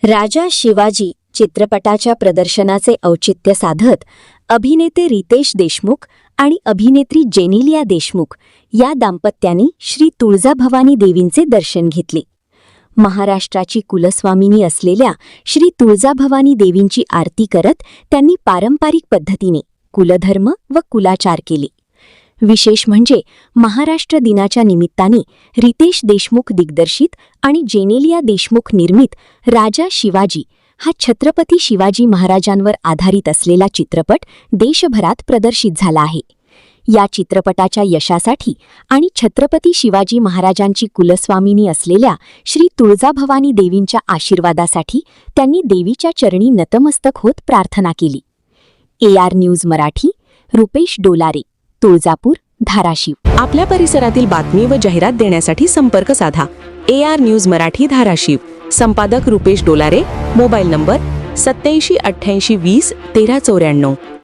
राजा शिवाजी चित्रपटाच्या प्रदर्शनाचे औचित्य साधत अभिनेते रितेश देशमुख आणि अभिनेत्री जेनेलिया देशमुख या दाम्पत्याने श्री तुळजाभवानी देवींचे दर्शन घेतले. महाराष्ट्राची कुलस्वामिनी असलेल्या श्री तुळजाभवानी देवींची आरती करत त्यांनी पारंपरिक पद्धतीने कुलधर्म व कुलाचार केले. विशेष म्हणजे महाराष्ट्र दिनाच्या निमित्ताने रितेश देशमुख दिग्दर्शित आणि जेनेलिया देशमुख निर्मित राजा शिवाजी हा छत्रपती शिवाजी महाराजांवर आधारित असलेला चित्रपट देशभरात प्रदर्शित झाला आहे. या चित्रपटाच्या यशासाठी आणि छत्रपती शिवाजी महाराजांची कुलस्वामिनी असलेल्या श्री तुळजाभवानी देवींच्या आशीर्वादासाठी त्यांनी देवीच्या चरणी नतमस्तक होत प्रार्थना केली. AR news Marathi, Rupesh Dolare, Tuljapur, Dharashiv. आपल्या परिसरातील बातमी व जाहिरात देण्यासाठी संपर्क साधा. AR news Marathi, Dharashiv. संपादक रुपेश डोलारे. Mobile number 8788201394.